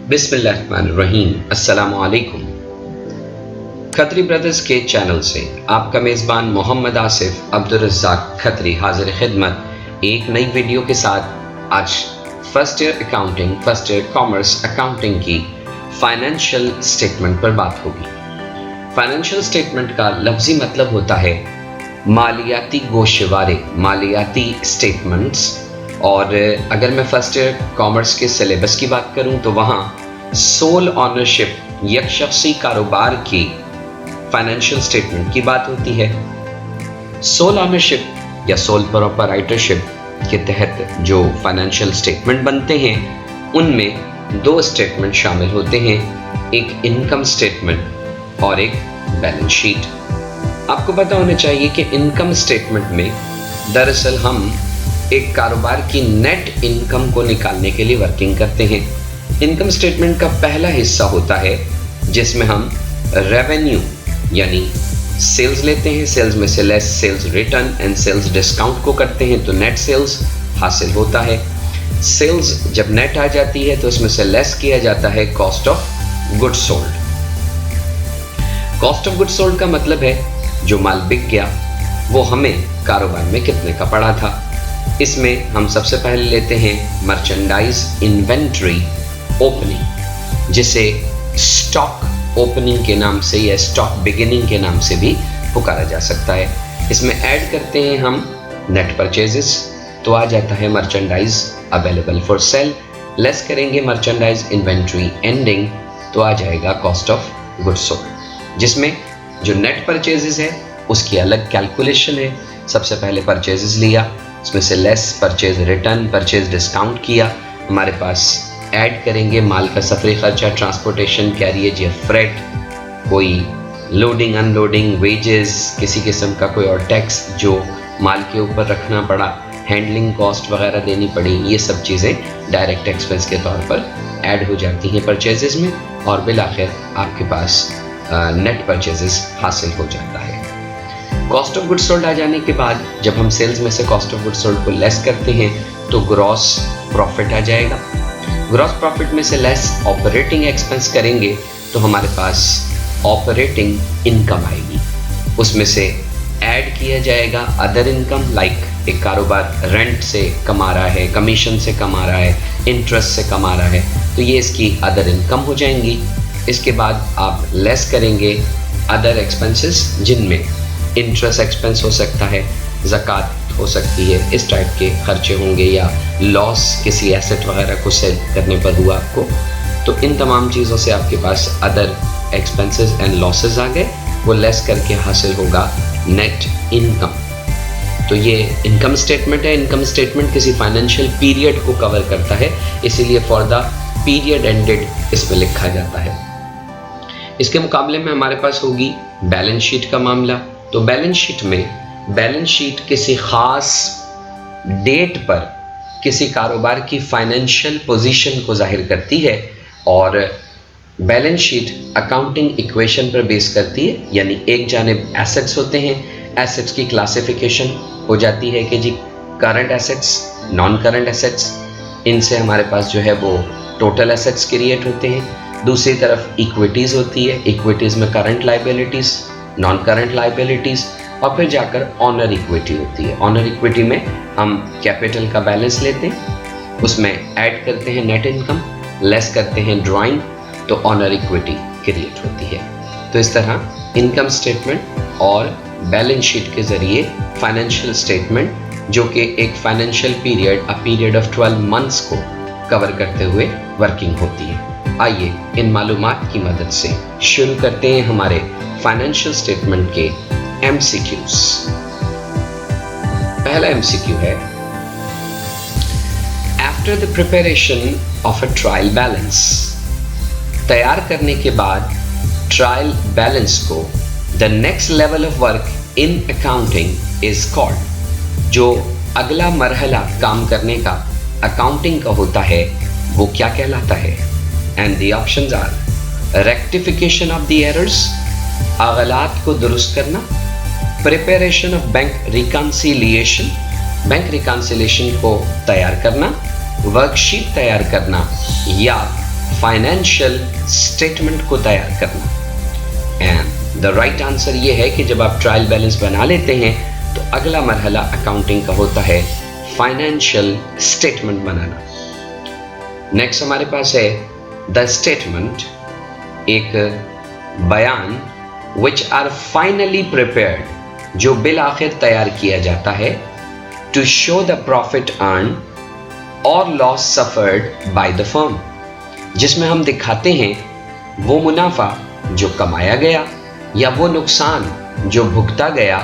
बिस्मिल्लाहिर्रहमानिर्रहीम। अस्सलामु अलैकुम। खत्री ब्रदर्स के चैनल से आपका मेज़बान मोहम्मद आसिफ अब्दुल रज़्ज़ाक खत्री हाजिर खिदमत एक नई वीडियो के साथ। आज फर्स्ट ईयर कॉमर्स अकाउंटिंग की फाइनेंशियल स्टेटमेंट पर बात होगी। फाइनेंशियल स्टेटमेंट का लफ्ज़ी मतलब होता है मालियाती गोशवारे, मालियाती स्टेटमेंट्स। और अगर मैं फर्स्ट ईयर कॉमर्स के सिलेबस की बात करूं तो वहाँ सोल ऑनरशिप यकशख्सी कारोबार की फाइनेंशियल स्टेटमेंट की बात होती है। सोल ऑनरशिप या सोल प्रोप्राइटरशिप के तहत जो फाइनेंशियल स्टेटमेंट बनते हैं उनमें दो स्टेटमेंट शामिल होते हैं, एक इनकम स्टेटमेंट और एक बैलेंस शीट। आपको पता होना चाहिए कि इनकम स्टेटमेंट में दरअसल हम एक कारोबार की नेट इनकम को निकालने के लिए वर्किंग करते हैं। इनकम स्टेटमेंट का पहला हिस्सा होता है जिसमें हम रेवेन्यू यानी सेल्स लेते हैं, सेल्स में से less sales return and sales discount को करते हैं तो नेट सेल्स हासिल होता है। सेल्स जब नेट आ जाती है तो उसमें से लेस किया जाता है cost of goods sold. Cost of goods sold का मतलब है जो माल बिक गया वो हमें कारोबार में कितने का पड़ा था। इसमें हम सबसे पहले लेते हैं मर्चेंडाइज इन्वेंट्री ओपनिंग, जिसे स्टॉक ओपनिंग के नाम से या स्टॉक बिगिनिंग के नाम से भी पुकारा जा सकता है। इसमें ऐड करते हैं हम नेट परचेजेस तो आ जाता है merchandise available for sale. Less करेंगे मर्चेंडाइज इन्वेंट्री एंडिंग तो आ जाएगा कॉस्ट ऑफ गुड्स सोल्ड, जिसमें जो नेट परचेजेस है उसकी अलग कैलकुलेशन है। सबसे पहले परचेजेस लिया, उसमें से less purchase return, purchase discount किया, हमारे पास ऐड करेंगे माल का सफरी खर्चा, ट्रांसपोर्टेशन, कैरियज या फ्रेट, कोई लोडिंग अनलोडिंग, वेजेस, किसी किस्म का कोई और टैक्स जो माल के ऊपर रखना पड़ा, हैंडलिंग कॉस्ट वगैरह देनी पड़ी, ये सब चीज़ें डायरेक्ट एक्सपेंस के तौर पर ऐड हो जाती हैं परचेजेस में और बिल आखिर आपके पास नेट परचेजेस हासिल हो जाता है। कॉस्ट ऑफ गुड्स सोल्ड आ जाने के बाद जब हम सेल्स में से कॉस्ट ऑफ गुड्स सोल्ड को लेस करते हैं तो ग्रॉस प्रॉफिट आ जाएगा। ग्रॉस प्रॉफिट में से लेस ऑपरेटिंग एक्सपेंस करेंगे तो हमारे पास ऑपरेटिंग इनकम आएगी। उसमें से ऐड किया जाएगा अदर इनकम, लाइक एक कारोबार रेंट से कमा रहा है, कमीशन से कमा रहा है, इंटरेस्ट से कमा रहा है तो ये इसकी अदर इनकम हो जाएंगी। इसके बाद आप लेस करेंगे अदर एक्सपेंसेस जिनमें इंटरेस्ट एक्सपेंस हो सकता है, ज़कात हो सकती है, इस टाइप के खर्चे होंगे या लॉस किसी एसेट वगैरह को सेल करने पर हुआ आपको, तो इन तमाम चीज़ों से आपके पास अदर एक्सपेंसेस एंड लॉसेस आ गए, वो लेस करके हासिल होगा नेट इनकम। तो ये इनकम स्टेटमेंट है। इनकम स्टेटमेंट किसी फाइनेंशियल पीरियड को कवर करता है, इसीलिए फॉर द पीरियड एंडेड इसमें लिखा जाता है। इसके मुकाबले में हमारे पास होगी बैलेंस शीट का मामला। तो बैलेंस शीट किसी ख़ास डेट पर किसी कारोबार की फाइनेंशियल पोजीशन को जाहिर करती है और बैलेंस शीट अकाउंटिंग इक्वेशन पर बेस करती है। यानी एक जानिब एसेट्स होते हैं, एसेट्स की क्लासिफिकेशन हो जाती है कि जी current assets, non current assets, इनसे हमारे पास जो है वो टोटल एसेट्स क्रिएट होते हैं। दूसरी तरफ इक्विटीज़ होती है, इक्विटीज़ में current liabilities, non current liabilities और फिर जाकर ऑनर इक्विटी होती है। ऑनर इक्विटी में हम कैपिटल का बैलेंस लेते हैं, उसमें ऐड करते हैं नेट इनकम, लेस करते हैं ड्राइंग तो ऑनर इक्विटी क्रिएट होती है। तो इस तरह इनकम स्टेटमेंट और बैलेंस शीट के ज़रिए फाइनेंशियल स्टेटमेंट जो कि एक फाइनेंशियल पीरियड ऑफ 12 मंथ्स को कवर करते हुए वर्किंग होती है। आइए इन मालूमात की मदद से शुरू करते हैं हमारे फाइनेंशियल स्टेटमेंट के MCQs। पहला MCQ है, after the preparation of a trial balance, तैयार करने के बाद ट्रायल बैलेंस को the next level of work in accounting is called. जो अगला मरहला काम करने का अकाउंटिंग का होता है वो क्या कहलाता है? And the options are rectification of the errors, अगलात को दुरुस्त करना, प्रिपरेशन ऑफ बैंक रिकन्सिलिएशन, को तैयार करना, वर्कशीट तैयार करना, या फाइनेंशियल स्टेटमेंट को तैयार करना। एंड द राइट आंसर ये है कि जब आप ट्रायल बैलेंस बना लेते हैं तो अगला मरहला अकाउंटिंग का होता है फाइनेंशियल स्टेटमेंट बनाना। नेक्स्ट हमारे पास है द स्टेटमेंट, एक बयान विच आर फाइनली प्रिपेयर्ड, जो बिल आखिर तैयार किया जाता है, to show the profit earn और loss suffered by the firm, जिसमें हम दिखाते हैं वो मुनाफा जो कमाया गया या वो नुकसान जो भुगता गया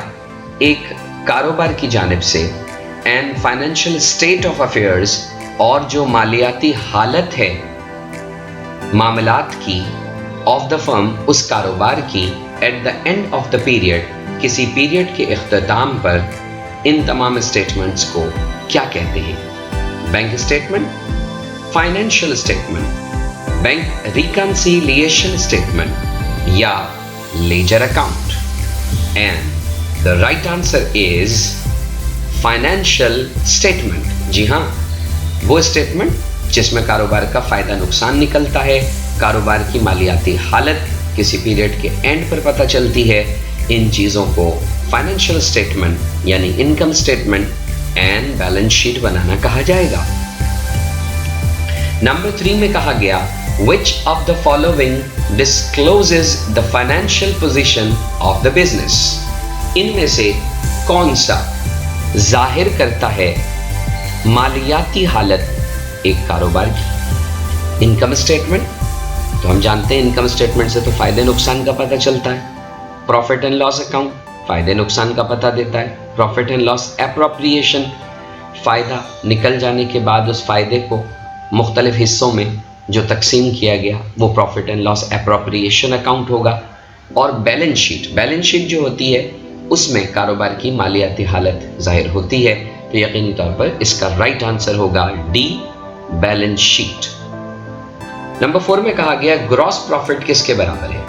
एक कारोबार की जानिब से, and financial state of affairs, और जो मालियाती हालत है मामलात की, ऑफ द फर्म, उस कारोबार की, at the end of the period, किसी पीरियड के इख्तिताम पर इन तमाम स्टेटमेंट्स को क्या कहते हैं? Bank statement, financial statement, bank reconciliation statement या ledger account. And the right answer is financial statement. जी हाँ, वो स्टेटमेंट जिसमें कारोबार का फायदा नुकसान निकलता है, कारोबार की मालियाती हालत किसी पीरियड के एंड पर पता चलती है, इन चीज़ों को फाइनेंशियल स्टेटमेंट यानी income statement and balance sheet बनाना कहा जाएगा। नंबर 3 में कहा गया which of the following discloses the financial position of the business, इनमें से कौन सा जाहिर करता है मालियाती हालत एक कारोबार की? इनकम स्टेटमेंट, तो हम जानते हैं इनकम स्टेटमेंट से तो फायदे नुकसान का पता चलता है। प्रॉफिट एंड लॉस अकाउंट फायदे नुकसान का पता देता है। प्रॉफिट एंड लॉस एप्रोप्रिएशन, फायदा निकल जाने के बाद उस फायदे को मुख्तलिफ हिस्सों में जो तकसीम किया गया वो profit and loss appropriation account होगा। और बैलेंस शीट, बैलेंस शीट जो होती है उसमें कारोबार की मालियाती हालत जाहिर होती है। तो यकीनी तौर पर इसका राइट आंसर होगा डी, बैलेंस शीट। नंबर 4 में कहा गया ग्रॉस प्रॉफिट किसके बराबर है?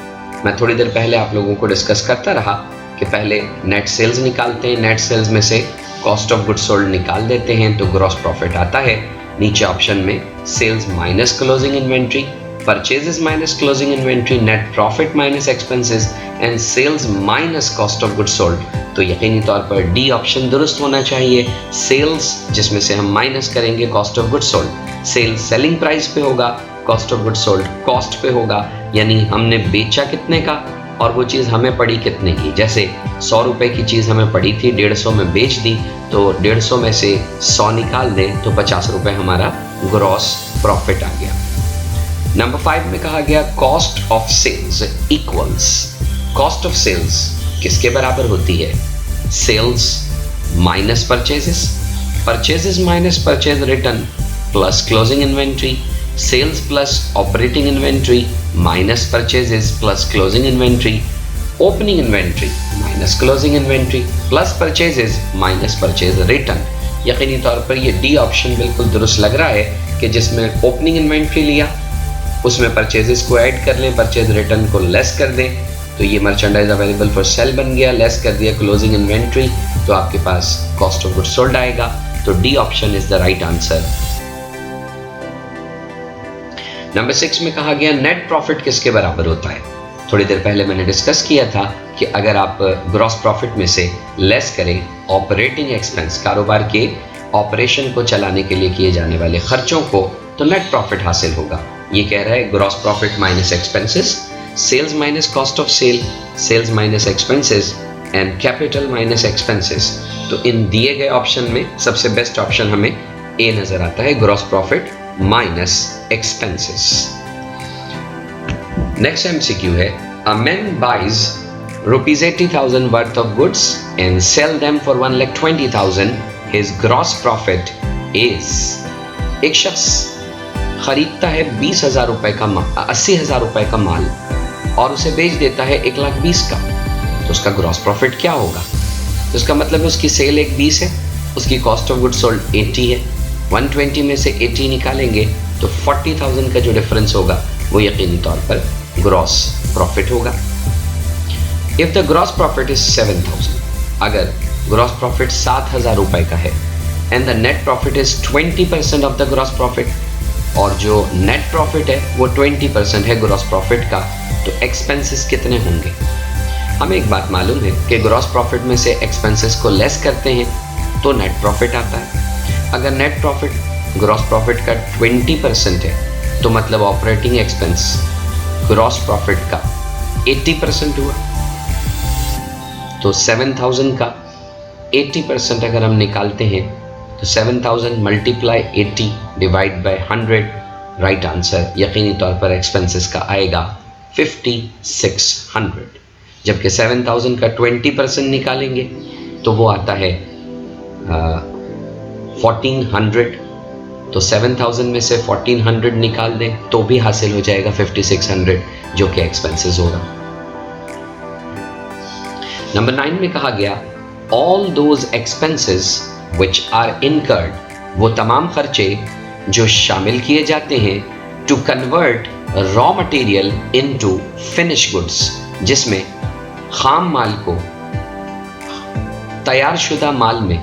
मैं थोड़ी देर पहले आप लोगों को डिस्कस करता रहा कि पहले नेट सेल्स निकालते हैं, नेट सेल्स में से कॉस्ट ऑफ गुड्स सोल्ड निकाल देते हैं तो ग्रॉस प्रॉफिट आता है। नीचे ऑप्शन में sales minus closing inventory, purchases minus closing inventory, net profit minus expenses and sales minus cost of goods sold. तो यकीनी तौर पर डी ऑप्शन दुरुस्त होना चाहिए। सेल्स जिसमें से हम माइनस करेंगे cost of goods sold, sales selling price पे होगा, cost of goods sold cost पे होगा, यानी हमने बेचा कितने का और वो चीज़ हमें पड़ी कितने की। जैसे 100 रुपए की चीज़ हमें पड़ी थी, 150 में बेच दी, तो 150 में से 100 निकाल दें तो 50 रुपए हमारा ग्रॉस प्रॉफिट आ गया। नंबर 5 में कहा गया cost of sales equals, cost of sales किसके बराबर होती है? Sales minus purchases, purchases minus purchase return plus closing inventory, sales plus operating inventory minus purchases plus closing inventory, opening inventory minus closing inventory plus purchases minus purchase return. यकीनी तौर पर ये D option बिल्कुल दुरुस्त लग रहा है कि जिसमें ओपनिंग इन्वेंट्री लिया उसमें परचेजेस को ऐड कर लें, परचेज रिटर्न को लेस कर दें, तो ये मर्चेंडाइज अवेलेबल फॉर सेल बन गया, लेस कर दिया क्लोजिंग इन्वेंट्री, तो आपके पास कॉस्ट ऑफ गुड्स सोल्ड आएगा। तो D option is the right answer. Number 6 में कहा गया नेट प्रॉफिट किसके बराबर होता है? थोड़ी देर पहले मैंने डिस्कस किया था कि अगर आप ग्रॉस प्रॉफिट में से लेस करें ऑपरेटिंग एक्सपेंस, कारोबार के ऑपरेशन को चलाने के लिए किए जाने वाले खर्चों को, तो नेट प्रॉफिट हासिल होगा। ये कह रहा है gross profit minus expenses, sales minus cost of sale, sales minus expenses and capital minus expenses. तो इन दिए गए ऑप्शन में सबसे बेस्ट ऑप्शन हमें ए नजर आता है, gross profit minus expenses. Next MCQ है a man buys ₹80,000 worth of goods and sell them for 1,20,000, his gross profit is. एक शख्स खरीदता है 20,000 रुपए का 80,000 रुपए का माल और उसे बेच देता है 1,20,000 का, तो उसका ग्रॉस प्रॉफिट क्या होगा? तो इसका मतलब है उसकी सेल 1,20,000 है, उसकी कॉस्ट ऑफ गुड्स सोल्ड 80 है, 120 में से 80 निकालेंगे तो 40,000 का जो डिफरेंस होगा वो यकीनी तौर पर ग्रॉस प्रॉफिट होगा। If the gross profit is 7,000, अगर ग्रॉस प्रॉफिट 7,000 रुपए का है and the net profit is 20% of the gross profit, और जो नेट प्रॉफिट है वो 20% है ग्रॉस प्रॉफिट का, तो एक्सपेंसेस कितने होंगे? हमें एक बात मालूम है कि ग्रॉस प्रॉफिट में से एक्सपेंसेस को लेस करते हैं तो नेट प्रॉफिट आता है। अगर नेट प्रॉफिट ग्रॉस प्रॉफिट का 20% है तो मतलब ऑपरेटिंग एक्सपेंस ग्रॉस प्रॉफिट का 80% हुआ। तो 7000 का 80% अगर हम निकालते हैं तो 7000 multiply 80 divide by 100, right answer यकीनी तौर पर एक्सपेंसेस का आएगा 5600। जबकि 7000 का 20% निकालेंगे तो वो आता है 1400। तो 7000 में से 1400 निकाल दें तो भी हासिल हो जाएगा 5600, जो कि एक्सपेंसेस होगा। नंबर 9 में कहा गया all those expenses which are incurred, वो तमाम खर्चे जो शामिल किए जाते हैं to convert raw material into finish goods, जिसमें खाम माल को तैयार शुदा माल में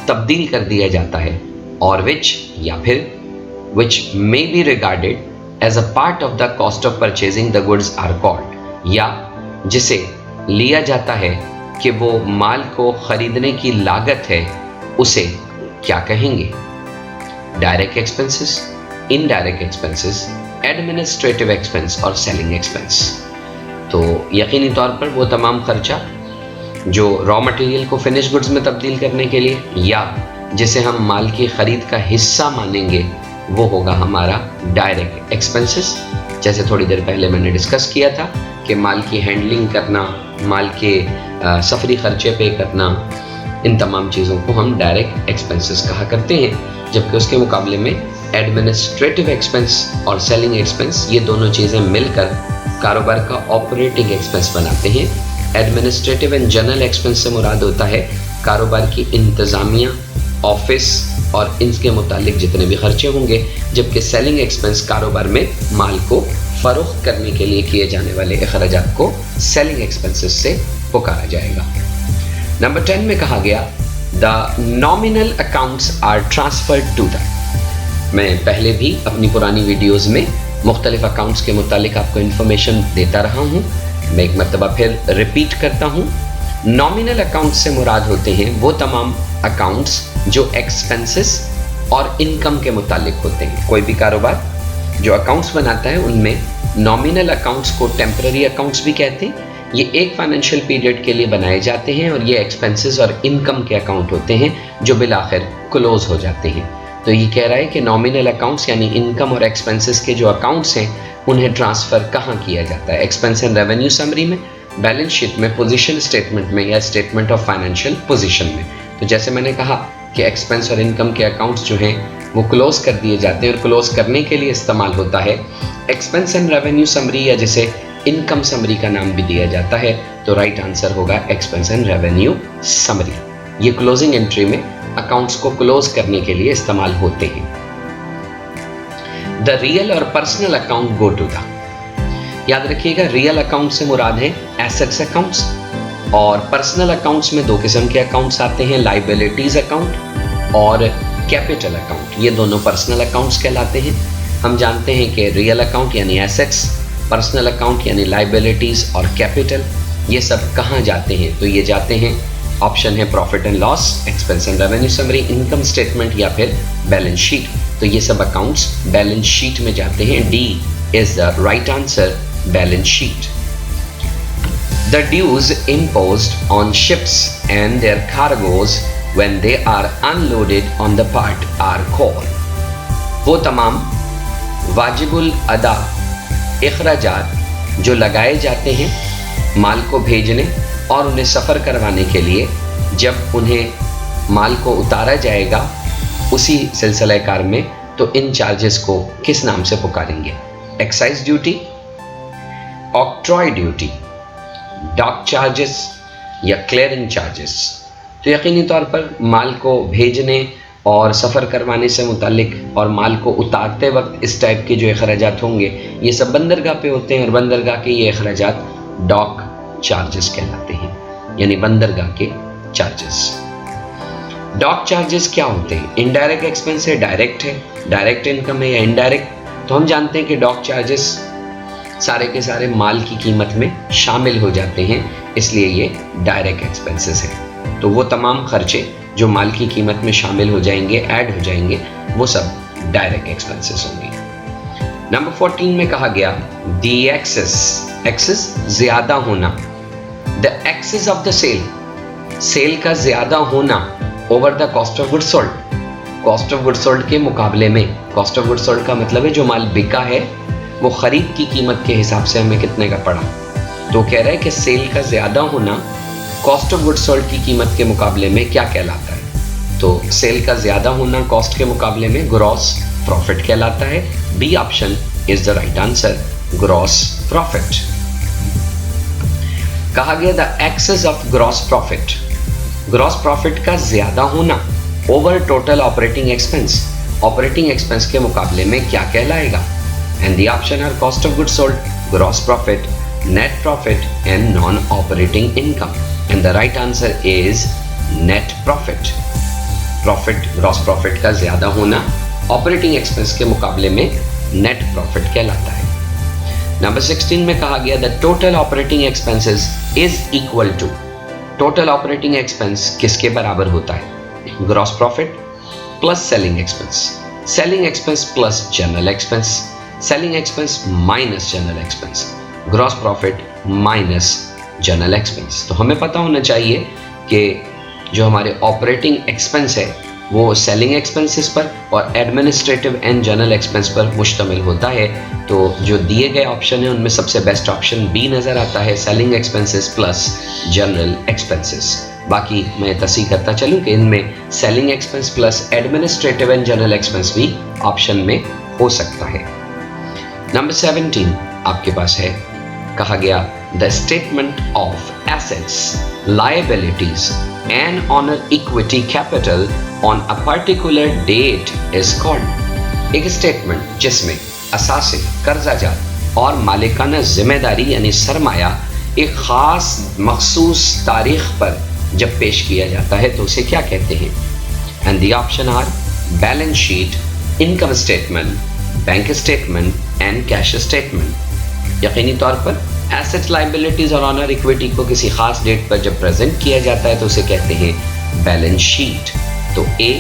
तब्दील कर दिया जाता है, और विच या फिर which may be regarded as a part of the cost of purchasing the goods are called, या जिसे लिया जाता है कि वो माल को खरीदने की लागत है, उसे क्या कहेंगे? Direct expenses, indirect expenses, administrative expense और सेलिंग एक्सपेंस। तो यकीनी तौर पर वो तमाम खर्चा जो रॉ मटेरियल को फिनिश गुड्स में तब्दील करने के लिए या जिसे हम माल की खरीद का हिस्सा मानेंगे, वो होगा हमारा डायरेक्ट एक्सपेंसेस। जैसे थोड़ी देर पहले मैंने डिस्कस किया था कि माल की हैंडलिंग करना, माल के सफरी खर्चे पे करना, इन तमाम चीज़ों को हम डायरेक्ट एक्सपेंसेस कहा करते हैं। जबकि उसके मुकाबले में एडमिनिस्ट्रेटिव एक्सपेंस और सेलिंग एक्सपेंस, ये दोनों चीज़ें मिलकर कारोबार का ऑपरेटिंग एक्सपेंस बनाते हैं। एडमिनिस्ट्रेटिव एंड जनरल एक्सपेंस से मुराद होता है कारोबार की इंतज़ामिया, ऑफिस और इनके मुतालिक जितने भी खर्चे होंगे, जबकि सेलिंग एक्सपेंस कारोबार में माल को फरोख्त करने के लिए किए जाने वाले अखराजात को सेलिंग एक्सपेंसेस से पुकारा जाएगा। नंबर 10 में कहा गया the nominal accounts are transferred to the, मैं पहले भी अपनी पुरानी वीडियोज़ में मुख्तलिफ अकाउंट्स के मुतालिक आपको इन्फॉर्मेशन देता रहा हूँ। मैं एक मरतबा फिर रिपीट करता हूँ। नॉमिनल अकाउंट्स से मुराद होते हैं वो तमाम अकाउंट्स जो एक्सपेंसेस और इनकम के मुतालिक होते हैं। कोई भी कारोबार जो अकाउंट्स बनाता है उनमें नॉमिनल अकाउंट्स को टेम्पररी अकाउंट्स भी कहते हैं। ये एक फाइनेंशियल पीरियड के लिए बनाए जाते हैं और ये एक्सपेंसेस और इनकम के अकाउंट होते हैं जो बिलाखिर क्लोज हो जाते हैं। तो ये कह रहा है कि नॉमिनल अकाउंट्स यानी इनकम और एक्सपेंसेस के जो अकाउंट्स हैं उन्हें ट्रांसफ़र कहाँ किया जाता है? एक्सपेंस एंड रेवेन्यू समरी में, बैलेंस शीट में, पोजीशन स्टेटमेंट में या स्टेटमेंट ऑफ फाइनेंशियल पोजीशन में। तो जैसे मैंने कहा कि एक्सपेंस और इनकम के अकाउंट्स जो हैं वो क्लोज कर दिए जाते हैं और क्लोज करने के लिए इस्तेमाल होता है एक्सपेंस एंड रेवेन्यू समरी, या जिसे इनकम समरी का नाम भी दिया जाता है। तो राइट आंसर होगा एक्सपेंस एंड रेवेन्यू समरी। ये क्लोजिंग एंट्री में अकाउंट्स को क्लोज करने के लिए इस्तेमाल होते हैं। द रियल और personal account go to the, याद रखिएगा रियल अकाउंट से मुराद है एसेट्स अकाउंट्स, और पर्सनल अकाउंट्स में दो किस्म के अकाउंट्स आते हैं, लाइबिलिटीज अकाउंट और कैपिटल अकाउंट। ये दोनों पर्सनल अकाउंट्स कहलाते हैं। हम जानते हैं कि रियल अकाउंट यानी एसेट्स, पर्सनल अकाउंट यानी लाइबिलिटीज और कैपिटल, ये सब कहाँ जाते हैं? तो ये जाते हैं, ऑप्शन है profit and loss, expense and revenue summary, income statement या फिर बैलेंस शीट। तो ये सब अकाउंट्स बैलेंस शीट में जाते हैं। D is the right answer, balance sheet. The dues imposed on ships and their cargoes when they are unloaded on the port are called, वो तमाम वाजिबुल अदा इखराजात जो लगाए जाते हैं माल को भेजने और उन्हें सफ़र करवाने के लिए, जब उन्हें माल को उतारा जाएगा उसी सिलसिले कार में, तो इन चार्जेस को किस नाम से पुकारेंगे? Excise duty, octroi duty, dock charges या क्लियरिंग चार्जेस। तो यकीनी तौर पर माल को भेजने और सफ़र करवाने से मुतालिक और माल को उतारते वक्त इस टाइप के जो अखराजात होंगे ये सब बंदरगाह पे होते हैं, और बंदरगाह के ये अखराजात डॉक चार्जेस कहलाते हैं, यानी बंदरगाह के चार्जेस। डॉक चार्जेस क्या होते हैं? इनडायरेक्ट एक्सपेंस है, डायरेक्ट है, डायरेक्ट इनकम है या इनडायरेक्ट? तो हम जानते हैं कि डॉक चार्जेस सारे के सारे माल की कीमत में शामिल हो जाते हैं, इसलिए ये डायरेक्ट एक्सपेंसेस है। तो वो तमाम खर्चे जो माल की कीमत में शामिल हो जाएंगे, ऐड हो जाएंगे, वो सब डायरेक्ट एक्सपेंसेस होंगे। नंबर 14 में कहा गया द एक्सेस ज्यादा होना, the excess of the sale का ज्यादा होना over the cost of goods sold, cost of goods sold के मुकाबले में। कॉस्ट ऑफ गुड्स सोल्ड का मतलब है जो माल बिका है वो खरीद की कीमत के हिसाब से हमें कितने का पड़ा। तो कह रहा है कि सेल का ज्यादा होना कॉस्ट ऑफ गुड्स सोल्ड की कीमत के मुकाबले में क्या कहलाता है? तो सेल का ज्यादा होना कॉस्ट के मुकाबले में ग्रॉस प्रॉफिट कहलाता है। B option is the right answer, gross profit. कहा गया the excess of gross profit, gross profit का ज्यादा होना over total operating expense, operating expense के मुकाबले में क्या कहलाएगा? And the option are cost of goods sold, gross profit, net profit and non operating income. And the right answer is net profit. Profit, gross profit का ज्यादा होना operating expense के मुकाबले में नेट प्रॉफिट कहलाता है। नंबर 16 में कहा गया the total operating expenses is equal to, total operating expense किसके बराबर होता है? Gross profit plus selling expense, selling expense plus general expense, selling expense minus general expense, gross profit minus general expense. तो हमें पता होना चाहिए कि जो हमारे ऑपरेटिंग एक्सपेंस है वो सेलिंग एक्सपेंसेस पर और एडमिनिस्ट्रेटिव एंड जनरल एक्सपेंस पर मुश्तमिल होता है। तो जो दिए गए ऑप्शन है उनमें सबसे बेस्ट ऑप्शन बी नज़र आता है, selling expenses plus general expenses. बाकी मैं तस्दीक करता चलूँ कि इनमें selling expense plus administrative and general expense भी ऑप्शन में हो सकता है। नंबर 17 आपके पास है, कहा गया the statement of assets, liabilities and on equity capital on a particular date is called. एक स्टेटमेंट जिसमें असासे, कर्जाजात और मालिकाना जिम्मेदारी यानी सरमाया एक खास मखसूस तारीख पर जब पेश किया जाता है तो उसे क्या कहते हैं? And the option are balance sheet, income statement, bank statement and cash statement. यकीनी तौर पर एसेट्स, लायबिलिटीज और ऑनर इक्विटी को किसी खास डेट पर जब प्रेजेंट किया जाता है तो उसे कहते हैं बैलेंस शीट। तो a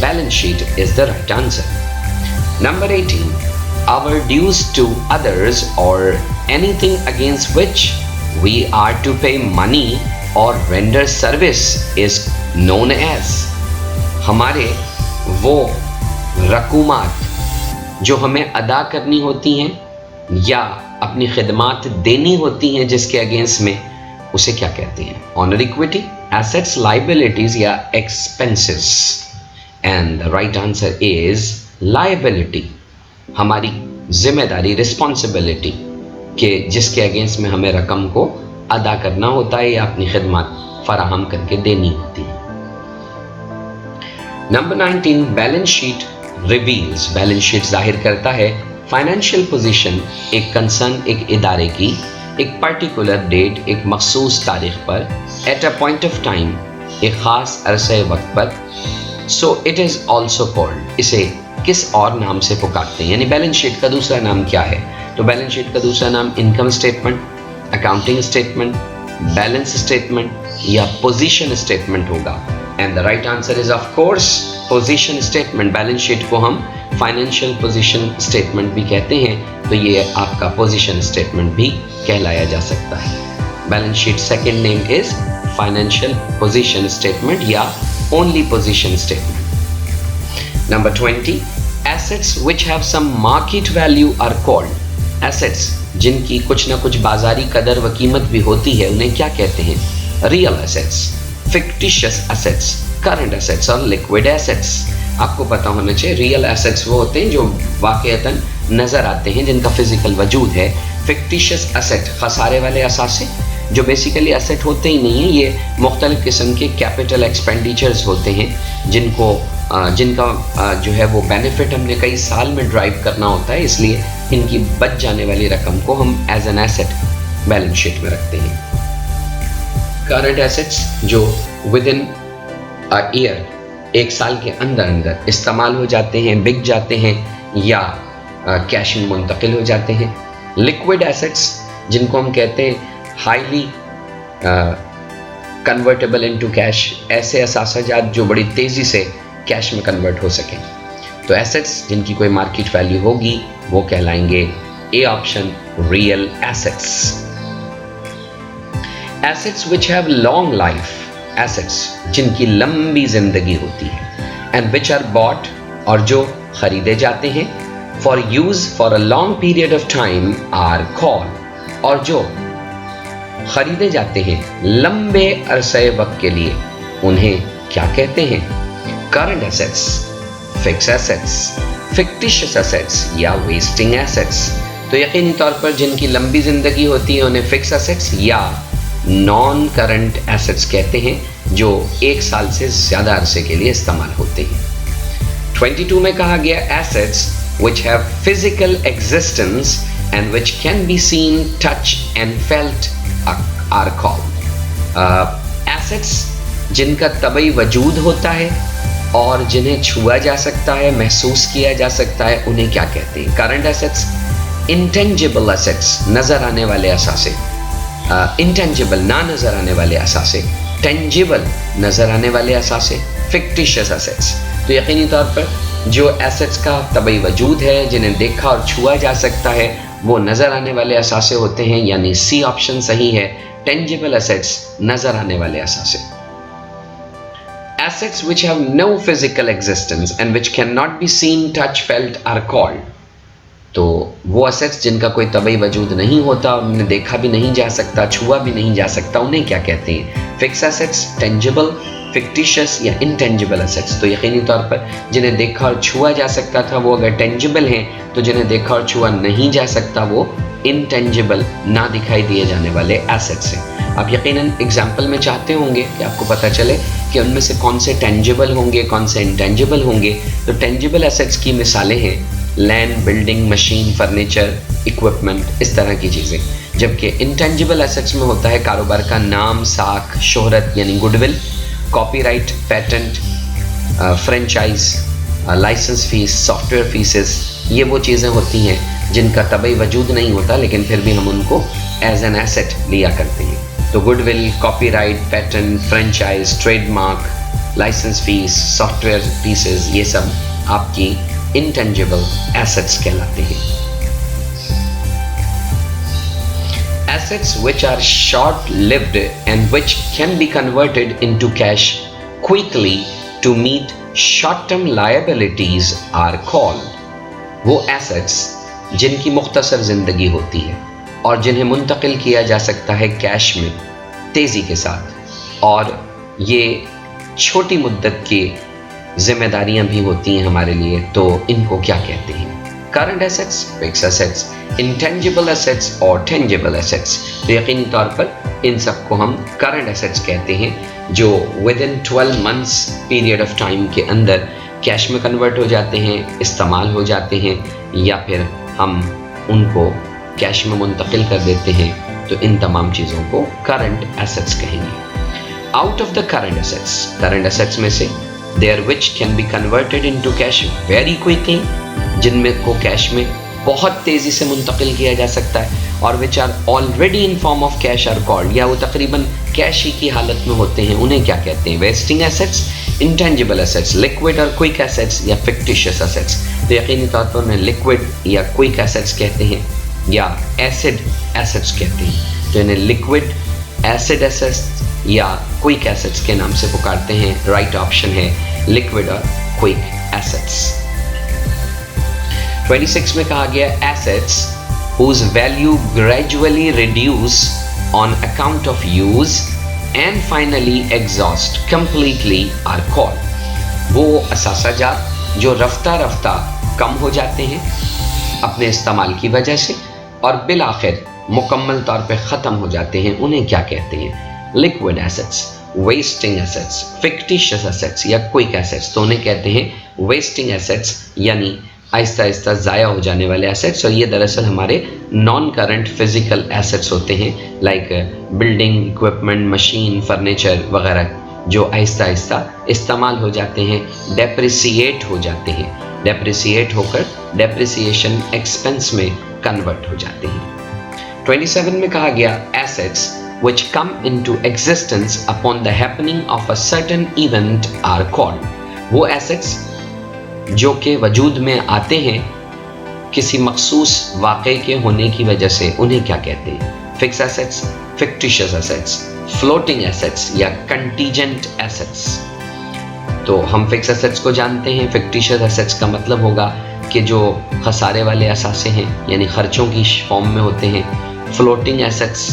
balance sheet is the right answer. Number 18 our dues to others और anything against which we are to pay money और render service is known as. हमारे वो रकूमात जो हमें अदा करनी होती हैं या अपनी खिदमात देनी होती हैं जिसके अगेंस्ट में, उसे क्या कहते हैं? ऑनर इक्विटी, एसेट्स, लायबिलिटीज या expenses. And the right answer is liability, हमारी जिम्मेदारी, रिस्पॉन्सिबिलिटी के जिसके अगेंस्ट में हमें रकम को अदा करना होता है या अपनी खिदमत फराहम करके देनी होती है। Number 19 balance sheet reveals, balance sheet जाहिर करता है फाइनेंशियल पोजीशन एक कंसर्न, एक इदारे की एक पर्टिकुलर डेट, एक मखसूस तारीख पर, at a point of time, एक खास अरसे वक्त पर। So it is also called, इसे किस और नाम से पुकारते हैं? यानी बैलेंस शीट का दूसरा नाम क्या है? तो बैलेंस शीट का दूसरा नाम income statement, accounting statement, balance statement या पोजीशन स्टेटमेंट होगा। And the right answer is of course position statement. Balance sheet को हम फाइनेंशियल पोजीशन स्टेटमेंट भी कहते हैं, तो ये आपका पोजीशन स्टेटमेंट भी कहलाया जा सकता है। Balance sheet second name is financial position statement या only position statement. Number 20 assets which have some market value are called, assets जिनकी कुछ ना कुछ बाजारी कदर व कीमत भी होती है उन्हें क्या कहते हैं? Real assets, fictitious assets, current assets और लिक्विड एसेट्स। आपको पता होना चाहिए रियल एसेट्स वो होते हैं जो वाकईतन नज़र आते हैं, जिनका फिजिकल वजूद है। फिक्टिशियस एसेट खसारे वाले असासे जो बेसिकली एसेट होते ही नहीं हैं, ये मुख्तलिफ किस्म के कैपिटल एक्सपेंडिचर्स होते हैं जिनका जो है वो बेनिफिट हमने कई साल में ड्राइव करना होता है, इसलिए इनकी बच जाने वाली रकम को हम as an asset balance sheet में रखते हैं। करंट एसेट्स जो विद इन अ ईयर, एक साल के अंदर अंदर इस्तेमाल हो जाते हैं, बिक जाते हैं या कैश में मुंतकिल हो जाते हैं। लिक्विड एसेट्स जिनको हम कहते हैं हाईली कन्वर्टेबल इनटू कैश, ऐसे असासाजात जो बड़ी तेज़ी से कैश में कन्वर्ट हो सकें। तो एसेट्स जिनकी कोई मार्केट वैल्यू होगी वो कहलाएंगे A option real assets. Assets which have long life, assets जिनकी लंबी जिंदगी होती है, एंड विच आर बॉट और जो खरीदे जाते हैं for use for a long period of time are called, और जो खरीदे जाते हैं लंबे अरसे वक्त के लिए उन्हें क्या कहते हैं? Current assets, fix assets, fictitious assets या वेस्टिंग एसेट्स। तो यकीनी तौर पर जिनकी लंबी जिंदगी होती है उन्हें फिक्स एसेट्स या नॉन करंट एसेट्स कहते हैं, जो 1 साल से ज़्यादा अरसे के लिए इस्तेमाल होते हैं। 22 में कहा गया assets which have physical existence and which can be seen, touched and felt are called assets जिनका तबई वजूद होता है और जिन्हें छुआ जा सकता है, महसूस किया जा सकता है, उन्हें क्या कहते हैं? Current assets. इंटेंजिबल एसेट्स, नज़र आने वाले असासे। इंटेंजिबल, ना नज़र आने वाले असासे। टेंजिबल, नज़र आने वाले असासे। फिक्टिशियस एसेट्स, तो यकीनी तौर पर जो एसेट्स का तबई वजूद है, जिन्हें देखा और छुआ जा सकता है, वो नज़र आने वाले असासे होते हैं, यानी सी ऑप्शन सही है। टेंजिबल एसेट्स, नज़र आने वाले असासे। Assets which have no physical existence and which cannot be seen, touched, felt are called. तो वो एसेट्स जिनका कोई तबई वजूद नहीं होता, उन्हें देखा भी नहीं जा सकता, छुआ भी नहीं जा सकता, उन्हें क्या कहते हैं? फिक्स एसेट्स, टेंजिबल, फिक्टिशियस या इंटेंजिबल एसेट्स। तो यकीनी तौर पर जिन्हें देखा और छुआ जा सकता था वो अगर टेंजिबल हैं, तो जिन्हें देखा और छुआ नहीं जा सकता वो इंटेंजिबल, ना दिखाई दिए जाने वाले एसेट्स हैं। आप यकीनन एग्जाम्पल में चाहते होंगे कि आपको पता चले कि उनमें से कौन से टेंजिबल होंगे, कौन से इंटेंजिबल होंगे। तो टेंजिबल एसेट्स की मिसालें हैं land, building, machine, furniture, equipment, इस तरह की चीज़ें। जबकि इंटेंजिबल एसेट्स में होता है कारोबार का नाम, साख, शोहरत यानी goodwill, copyright, patent, franchise, licence fee, software fees. ये वो चीज़ें होती हैं जिनका तबई वजूद नहीं होता, लेकिन फिर भी हम उनको एज एन एसेट लिया करते हैं। तो goodwill, copyright, patent, franchise, trademark, licence fee, software fees, ये सब आपकी इंटेंजिबल एसेट्स कहलाते हैं। Assets which are short-lived and which can be converted into cash quickly to meet short-term liabilities are called. वो assets जिनकी मुख्तसर ज़िंदगी होती है और जिन्हें मुंतकिल किया जा सकता है कैश में तेज़ी के साथ, और ये छोटी मुद्दत की जिम्मेदारियां भी होती हैं हमारे लिए, तो इनको क्या कहते हैं? Current assets, fix assets, intangible assets और टेंजिबल एसेट्स। तो यकीनी तौर पर इन सबको हम करंट एसेट्स कहते हैं, जो with in 12 months period of time के अंदर कैश में कन्वर्ट हो जाते हैं, इस्तेमाल हो जाते हैं, या फिर हम उनको कैश में मुंतकिल कर देते हैं। तो इन तमाम चीज़ों को करंट एसेट्स कहेंगे। Out of the current assets में से there which can be converted into cash very quickly, जिनमें को कैश में बहुत तेज़ी से मुंतकिल किया जा सकता है, और which are already in form of cash are called, या वो तकरीबन कैश ही की हालत में होते हैं, उन्हें क्या कहते हैं? Wasting assets, intangible assets, liquid और क्विक एसेट्स या फिक्टिशियस एसेट्स। तो यकीनी तौर पर उन्हें लिक्विड या क्विक एसेट्स कहते हैं या एसिड एसेट्स कहते हैं। तो इन्हें लिक्विड, एसिड एसेट्स या क्विक एसेट्स के नाम से पुकारते हैं। राइट ऑप्शन है लिक्विड और क्विक एसेट्स। 26 में कहा गया assets whose value gradually reduce on account of use and finally exhaust completely are called. वो असासाजात जो रफ्ता रफ्ता कम हो जाते हैं अपने इस्तेमाल की वजह से और बिल आखिर मुकम्मल तौर पे ख़त्म हो जाते हैं, उन्हें क्या कहते हैं? Liquid assets, wasting assets, fictitious assets या क्विक एसेट्स। तो उन्हें कहते हैं वेस्टिंग एसेट्स, यानी आहिस्ता आहिस्ता ज़ाया हो जाने वाले एसेट्स। और ये दरअसल हमारे नॉन करंट फिजिकल एसेट्स होते हैं, like building, equipment, machine, furniture वगैरह, जो आहिस्ता आहिस्ता इस्तेमाल हो जाते हैं, डेप्रिसिएट हो जाते हैं। डेप्रिसिएट होकर डेप्रिसिएशन एक्सपेंस में कन्वर्ट हो जाते हैं। 27 में कहा गया assets which come into existence upon the happening of a certain event are called, वो एसेट्स जो के वजूद में आते हैं किसी मखसूस वाक़े के होने की वजह से, उन्हें क्या कहते हैं? Fix assets, fictitious assets, floating assets या कंटीजेंट एसेट्स। तो हम फिक्स एसेट्स को जानते हैं। फिक्टिशियस एसेट्स का मतलब होगा कि जो खसारे वाले असासे हैं यानी खर्चों की फॉर्म में होते हैं। फ्लोटिंग एसेट्स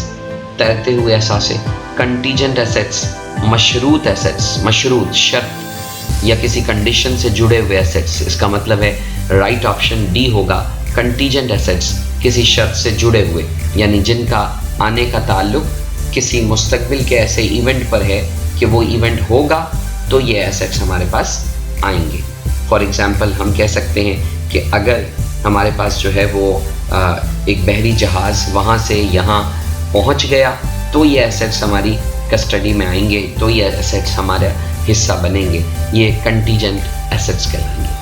तैरते हुए असासे। कंटीजेंट एसेट्स मशरूत एसेट्स, मशरूत शर्त या किसी कंडीशन से जुड़े हुए एसेट्स। इसका मतलब है राइट ऑप्शन डी होगा। कंटीजेंट एसेट्स किसी शर्त से जुड़े हुए यानी जिनका आने का ताल्लुक किसी मुस्तकबिल के ऐसे इवेंट पर है कि वो इवेंट होगा तो ये एसेट्स हमारे पास आएंगे। फॉर एग्जांपल हम कह सकते हैं कि अगर हमारे पास जो है वो एक बहरी जहाज़ वहाँ से यहाँ पहुँच गया तो ये एसेट्स हमारी कस्टडी में आएंगे, तो ये एसेट्स हमारा हिस्सा बनेंगे। ये कंटीजेंट एसेट्स कहलाएंगे।